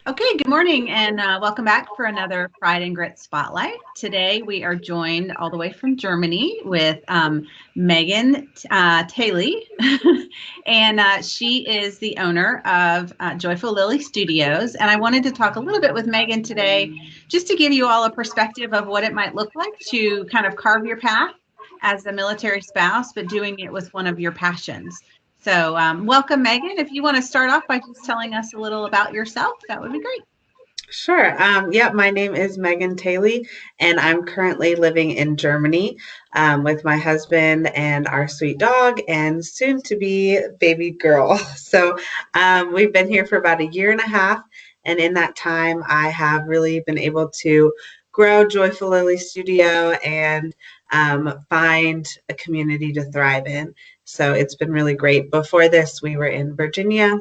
Okay, good morning and welcome back for another Pride and Grit Spotlight. Today we are joined all the way from Germany with Megan Thoele, and she is the owner of Joyful Lily Studios. And I wanted to talk a little bit with Megan today just to give you all a perspective of what it might look like to kind of carve your path as a military spouse, but doing it with one of your passions. So welcome, Megan. If you want to start off by just telling us a little about yourself, that would be great. Sure. My name is Megan Thoele, and I'm currently living in Germany with my husband and our sweet dog and soon to be baby girl. So we've been here for about a year and a half. And in that time, I have really been able to grow Joyful Lily Studio and find a community to thrive in. So it's been really great. Before this, we were in Virginia.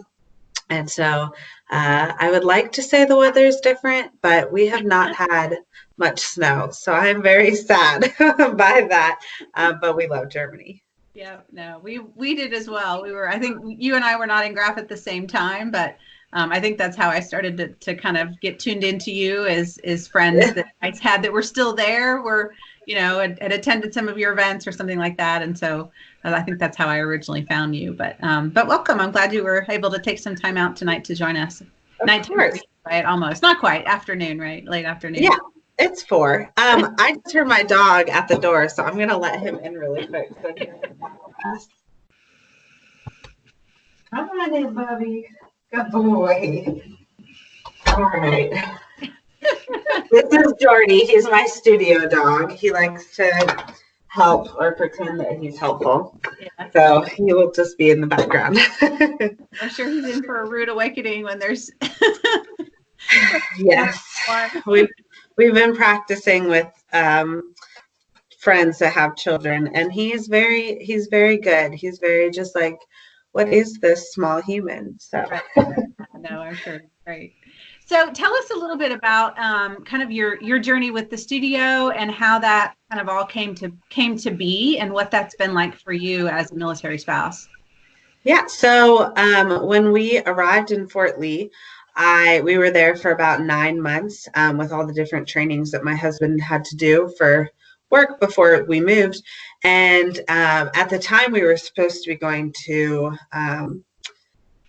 And so I would like to say the weather is different, but we have not had much snow. So I'm very sad by that. But we love Germany. Yeah, no, we did as well. I think you and I were not in Graph at the same time, but I think that's how I started to kind of get tuned into you as friends that I had that were still there, had attended some of your events or something like that. And so I think that's how I originally found you. But welcome. I'm glad you were able to take some time out tonight to join us. Of course. Right? Almost. Not quite. Afternoon, right? Late afternoon. Yeah, it's 4. I just heard my dog at the door, so I'm going to let him in really quick. Come on in, Bubby. Good boy. All right. This is Jordy. He's my studio dog. He likes to help or pretend that he's helpful. Yeah. So he will just be in the background. I'm sure he's in for a rude awakening when there's Yes. We've been practicing with friends that have children, and he's very good. He's very just like, what is this small human? So no, I'm sure. Great. So tell us a little bit about kind of your journey with the studio and how that kind of all came to be and what that's been like for you as a military spouse. Yeah. So when we arrived in Fort Lee, we were there for about 9 months with all the different trainings that my husband had to do for work before we moved. And at the time we were supposed to be going to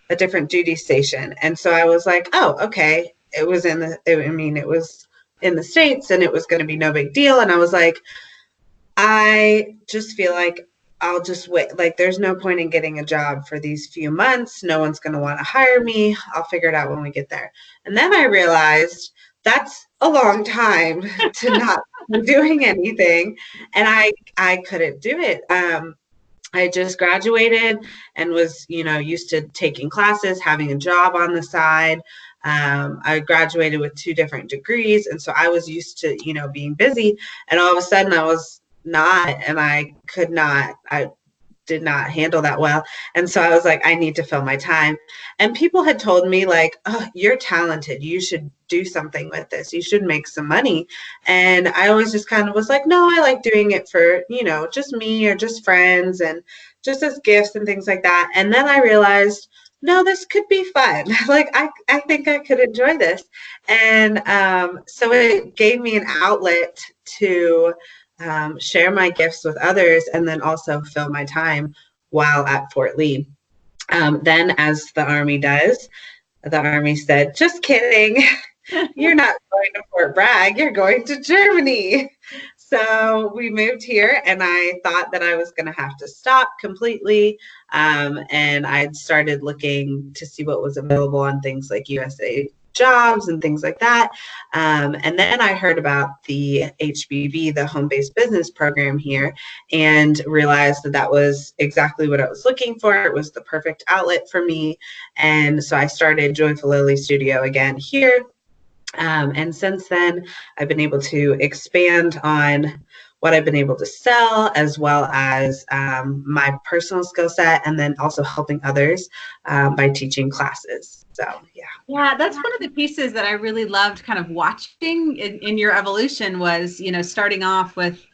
a different duty station. And so I was like, oh, okay. It was in the States and it was going to be no big deal. And I was like, I just feel like I'll just wait. Like, there's no point in getting a job for these few months. No one's going to want to hire me. I'll figure it out when we get there. And then I realized that's a long time to not be doing anything. And I couldn't do it. I just graduated and was, used to taking classes, having a job on the side. I graduated with 2 different degrees. And so I was used to, being busy. And all of a sudden I was not, and I did not handle that well. And so I was like, I need to fill my time. And people had told me like, oh, you're talented. You should do something with this. You should make some money. And I always just kind of was like, no, I like doing it for, just me or just friends and just as gifts and things like that. And then I realized, no, this could be fun. Like, I think I could enjoy this. And so it gave me an outlet to share my gifts with others, and then also fill my time while at Fort Lee. Then, as the Army does, the Army said, just kidding. You're not going to Fort Bragg. You're going to Germany. So we moved here, and I thought that I was going to have to stop completely. And I started looking to see what was available on things like USA Jobs and things like that. And then I heard about the HBB, the home-based business program here, and realized that was exactly what I was looking for. It was the perfect outlet for me. And so I started Joyful Lily Studio again here. And since then, I've been able to expand on what I've been able to sell, as well as my personal skill set, and then also helping others by teaching classes. So, yeah. Yeah, that's one of the pieces that I really loved kind of watching in your evolution was, starting off with,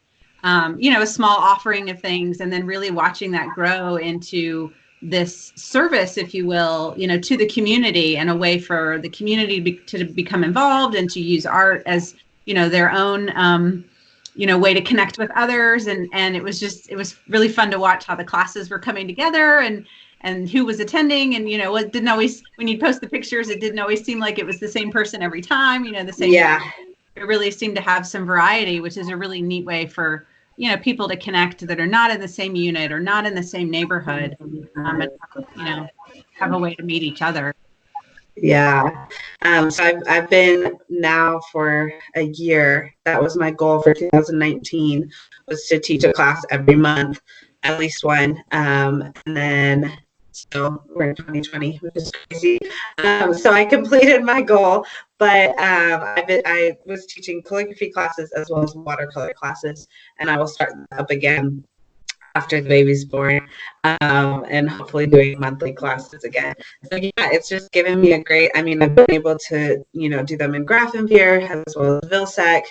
a small offering of things and then really watching that grow into this service, if you will, to the community, and a way for the community to become involved and to use art as, their own, way to connect with others. And it was really fun to watch how the classes were coming together, and who was attending. And, it didn't always, when you post the pictures, it didn't always seem like it was the same person every time, the same. Yeah. It really seemed to have some variety, which is a really neat way for, people to connect that are not in the same unit or not in the same neighborhood, and, have a way to meet each other. Yeah. So I've been now for a year. That was my goal for 2019, was to teach a class every month, at least one. And then so we're in 2020, which is crazy. So I completed my goal, but I was teaching calligraphy classes as well as watercolor classes, and I will start up again after the baby's born, and hopefully doing monthly classes again. So yeah, it's just given me a great, I've been able to, do them in Grafenweer as well as Vilseck.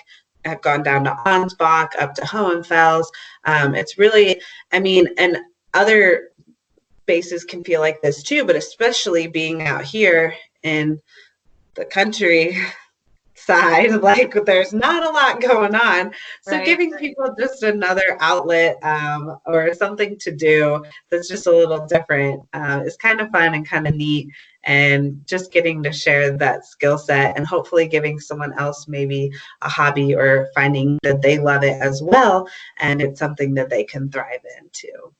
I've gone down to Ansbach, up to Hohenfels. It's really, and other spaces can feel like this too, but especially being out here in the country side, like there's not a lot going on. So Right. Giving people just another outlet, or something to do that's just a little different, is kind of fun and kind of neat. And just getting to share that skill set, and hopefully giving someone else maybe a hobby, or finding that they love it as well, and it's something that they can thrive in too.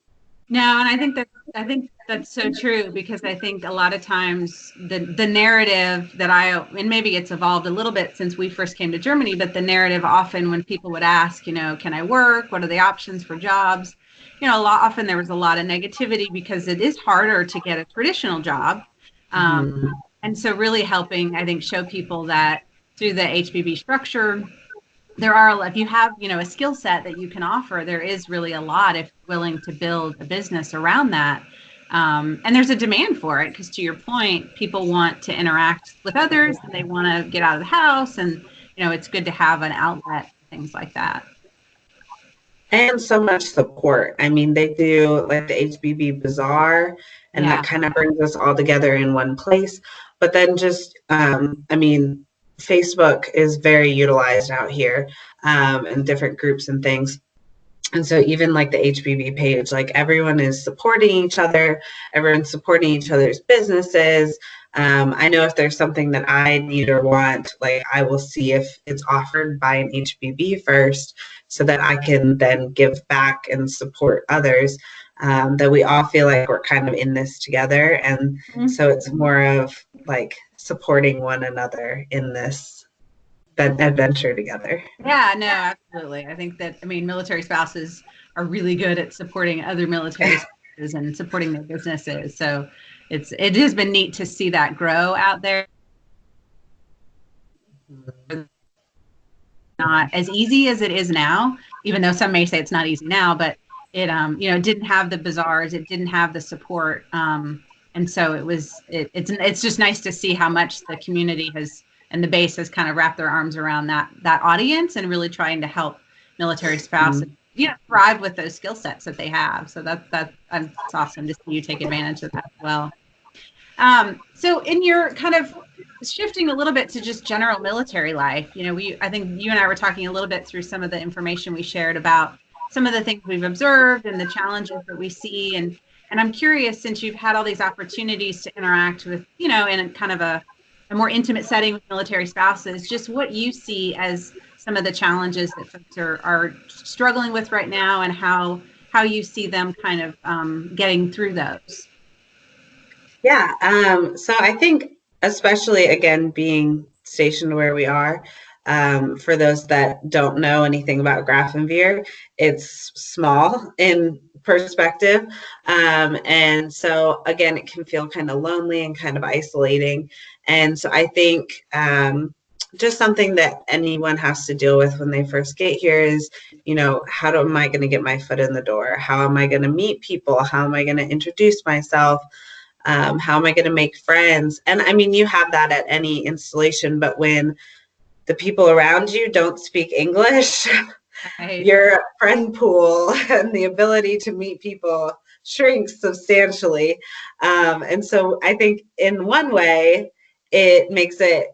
No, and I think that's so true, because I think a lot of times the narrative that and maybe it's evolved a little bit since we first came to Germany, but the narrative often when people would ask, can I work? What are the options for jobs? Often there was a lot of negativity, because it is harder to get a traditional job. And so really helping, I think, show people that through the HBB structure, there are, if you have, a skill set that you can offer, there is really a lot if you're willing to build a business around that. And there's a demand for it, because to your point, people want to interact with others, and they want to get out of the house, and, it's good to have an outlet, things like that. And so much support. They do like the HBB Bazaar, and that kind of brings us all together in one place. But then just, Facebook is very utilized out here, in different groups and things. And so even like the HBB page, like everyone is supporting each other, everyone's supporting each other's businesses. I know if there's something that I need or want, like I will see if it's offered by an HBB first, so that I can then give back and support others. That we all feel like we're kind of in this together. And so it's more of like supporting one another in this adventure together. Yeah, no, absolutely. I think that, military spouses are really good at supporting other military spouses and supporting their businesses. So it has been neat to see that grow out there. Not as easy as it is now, even though some may say it's not easy now, but it, it didn't have the bazaars, it didn't have the support. And so it's just nice to see how much the community and the base has kind of wrapped their arms around that audience, and really trying to help military spouses, thrive with those skill sets that they have. So that's awesome to see you take advantage of that as well. So in your kind of shifting a little bit to just general military life, I think you and I were talking a little bit through some of the information we shared about some of the things we've observed and the challenges that we see. And I'm curious, since you've had all these opportunities to interact with, in a kind of a more intimate setting with military spouses, just what you see as some of the challenges that folks are struggling with right now, and how you see them kind of getting through those. Yeah. So I think, especially again, being stationed where we are, for those that don't know anything about Grafenweer, it's small in perspective. And so again, it can feel kind of lonely and kind of isolating. And so I think, just something that anyone has to deal with when they first get here is, how am I going to get my foot in the door? How am I going to meet people? How am I going to introduce myself? How am I going to make friends? And you have that at any installation, but when the people around you don't speak English, right, your friend pool and the ability to meet people shrinks substantially. And so I think in one way, it makes it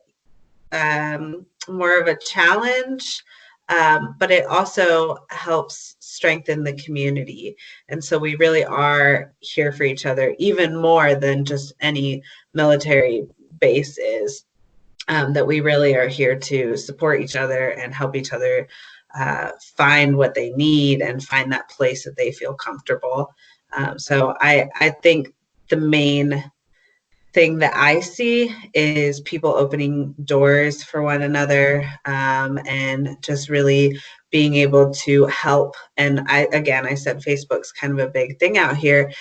more of a challenge, but it also helps strengthen the community. And so we really are here for each other, even more than just any military base is, that we really are here to support each other and help each other find what they need and find that place that they feel comfortable. So I think the main thing that I see is people opening doors for one another, and just really being able to help. And I said Facebook's kind of a big thing out here,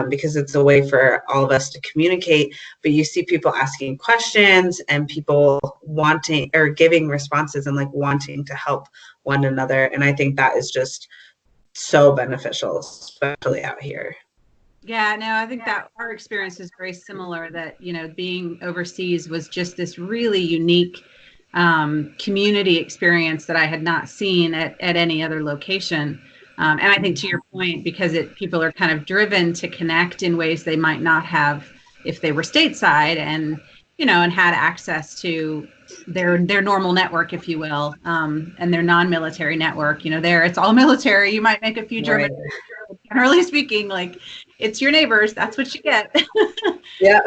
because it's a way for all of us to communicate. But you see people asking questions and people wanting or giving responses and like wanting to help one another. And I think that is just so beneficial, especially out here. Yeah, no, I think that our experience is very similar, that, being overseas was just this really unique community experience that I had not seen at any other location. And I think to your point, because people are kind of driven to connect in ways they might not have if they were stateside and, and had access to their normal network, if you will, and their non-military network. There it's all military. You might make a few German, right. Generally speaking, like, it's your neighbors. That's what you get. Yeah.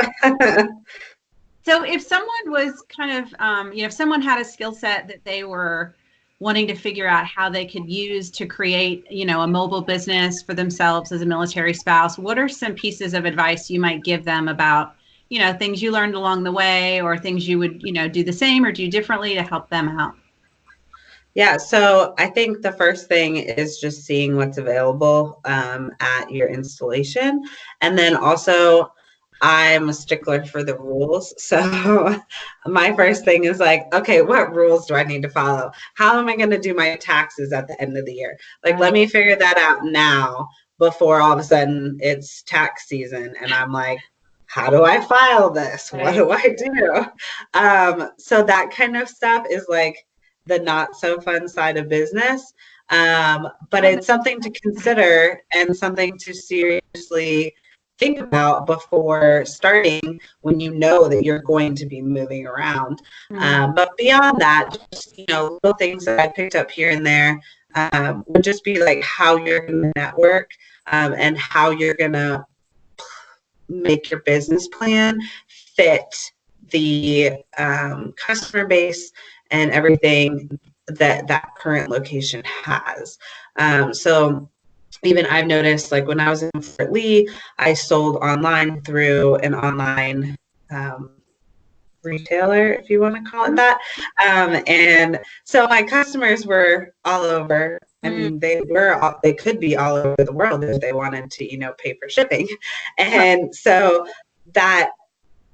So if someone was kind of, if someone had a skill set that they were wanting to figure out how they could use to create, a mobile business for themselves as a military spouse, what are some pieces of advice you might give them about, things you learned along the way, or things you would, do the same or do differently to help them out? Yeah, so I think the first thing is just seeing what's available at your installation. And then also, I'm a stickler for the rules. So my first thing is like, okay, what rules do I need to follow? How am I going to do my taxes at the end of the year? Like, let me figure that out now before all of a sudden it's tax season. And I'm like, how do I file this? What do I do? So that kind of stuff is like the not so fun side of business. But it's something to consider and something to seriously think about before starting when you know that you're going to be moving around. But beyond that, just, little things that I picked up here and there would just be like how you're going to network, and how you're going to make your business plan fit the customer base and everything that current location has. So even I've noticed, like when I was in Fort Lee, I sold online through an online retailer, if you want to call it that. And so my customers were all over. I mean, they could be all over the world if they wanted to, pay for shipping. And so that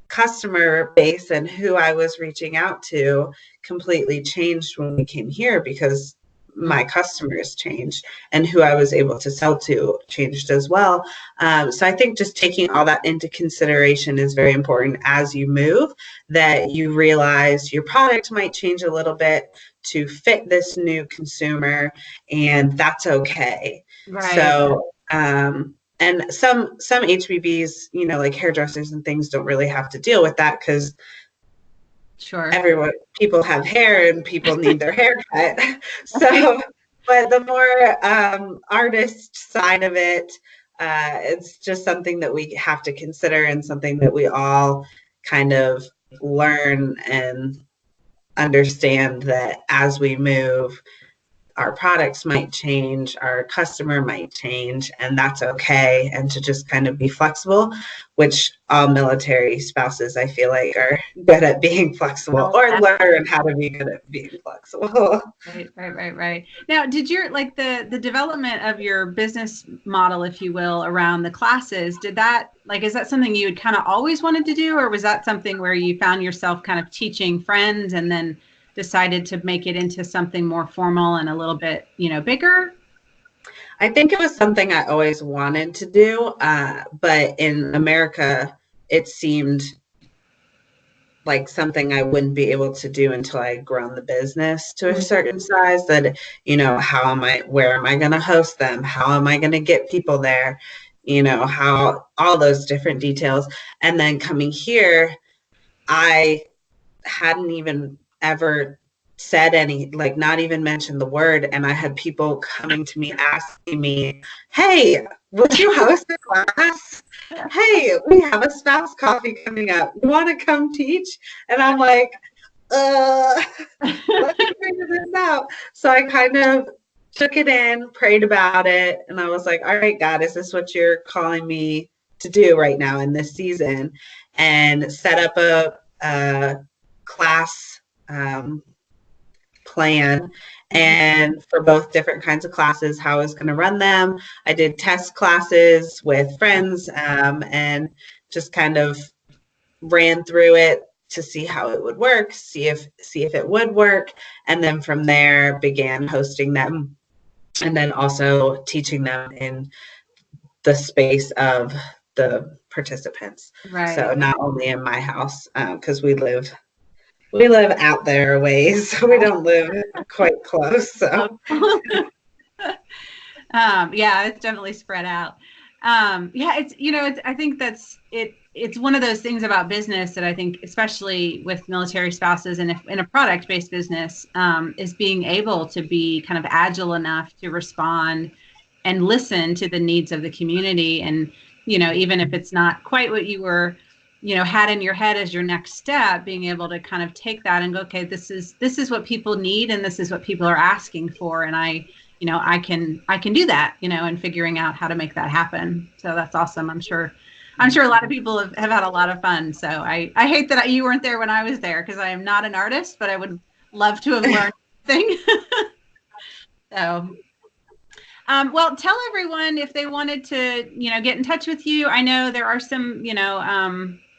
customer base and who I was reaching out to completely changed when we came here, because my customers changed and who I was able to sell to changed as well. So I think just taking all that into consideration is very important as you move, that you realize your product might change a little bit to fit this new consumer, and that's okay. Right. So, and some HBBs, like hairdressers and things, don't really have to deal with that because people have hair and people need their hair cut. So, but the more artist side of it, it's just something that we have to consider and something that we all kind of learn and understand, that as we move, our products might change, our customer might change, and that's okay. And to just kind of be flexible, which all military spouses, I feel like, are good at being flexible, or learn how to be good at being flexible. Right. Now, did your, like the development of your business model, if you will, around the classes, is that something you had kind of always wanted to do, or was that something where you found yourself kind of teaching friends and then decided to make it into something more formal and a little bit, bigger? I think it was something I always wanted to do, but in America, it seemed like something I wouldn't be able to do until I had grown the business to a certain size. That, where am I going to host them? How am I going to get people there? how all those different details. And then coming here, I hadn't even ever said any, like not even mentioned the word. And I had people coming to me asking me, hey, would you host a class? Hey, we have a spouse coffee coming up. You want to come teach? And I'm like, let me figure this out. So I kind of took it in, prayed about it, and I was like, all right, God, is this what you're calling me to do right now in this season? And set up a class plan, and for both different kinds of classes, how I was going to run them. I did test classes with friends, and just kind of ran through it to see how it would work, see if it would work, and then from there began hosting them, and then also teaching them in the space of the participants. Right. So not only in my house, because we live out there a ways, so we don't live quite close. So yeah, it's definitely spread out. Yeah, I think that's it. It's one of those things about business that I think, especially with military spouses and if in a product-based business, is being able to be kind of agile enough to respond and listen to the needs of the community. And, even if it's not quite what you were, had in your head as your next step, being able to kind of take that and go, okay, this is what people need, and this is what people are asking for. And I can do that, and figuring out how to make that happen. So that's awesome. I'm sure a lot of people have had a lot of fun. So I hate that you weren't there when I was there, because I am not an artist, but I would love to have learned something. So, well, tell everyone if they wanted to, get in touch with you. I know there are some,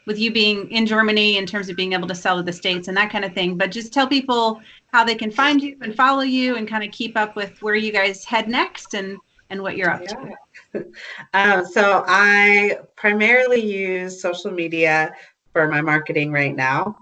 with you being in Germany in terms of being able to sell to the States and that kind of thing, but just tell people how they can find you and follow you and kind of keep up with where you guys head next and what you're up to. So I primarily use social media for my marketing right now,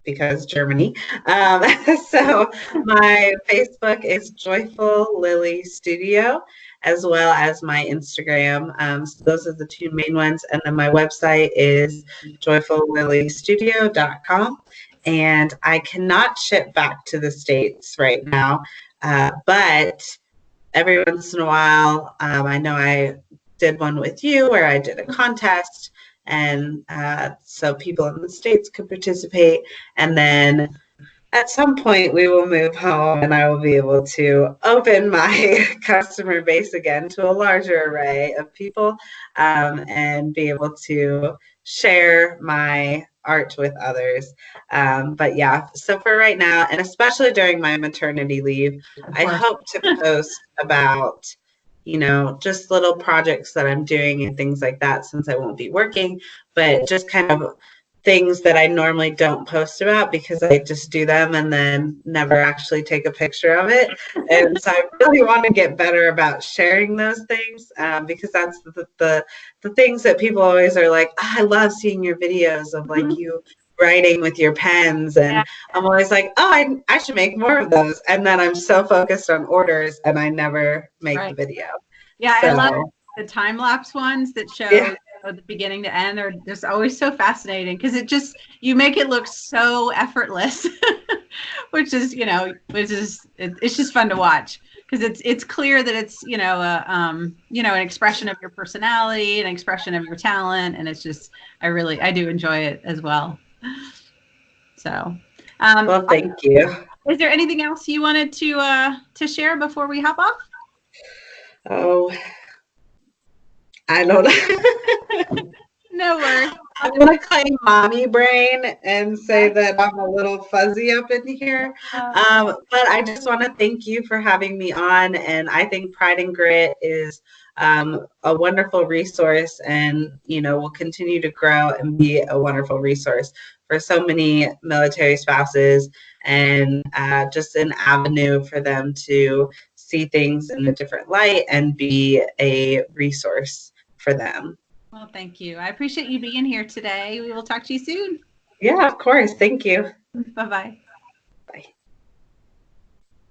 because Germany. So my Facebook is Joyful Lily Studio, as well as my Instagram. So those are the two main ones. And then my website is joyfullilystudio.com. And I cannot ship back to the States right now, but every once in a while, I know I did one with you where I did a contest, and so people in the States could participate. And then at some point we will move home and I will be able to open my customer base again to a larger array of people, and be able to share my art with others. But yeah, so for right now, and especially during my maternity leave, I hope to post about, just little projects that I'm doing and things like that, since I won't be working, but just kind of things that I normally don't post about because I just do them and then never actually take a picture of it. And so I really want to get better about sharing those things, because that's the things that people always are like, oh, I love seeing your videos of like you writing with your pens. And I'm always like, oh, I should make more of those. And then I'm so focused on orders and I never make the video. Yeah, so, I love the time-lapse ones that show the beginning to end. They're just always so fascinating because you make it look so effortless, which is it's just fun to watch because it's clear that it's an expression of your personality, an expression of your talent, and it's just I do enjoy it as well. So, well, thank you. Is there anything else you wanted to share before we hop off? Oh, I don't know. No worries. I'm going to claim mommy brain and say that I'm a little fuzzy up in here. But I just want to thank you for having me on. And I think Pride and Grit is a wonderful resource, and, will continue to grow and be a wonderful resource for so many military spouses, and just an avenue for them to see things in a different light and be a resource for them. Well, thank you. I appreciate you being here today. We will talk to you soon. Yeah, of course. Thank you. Bye-bye. Bye.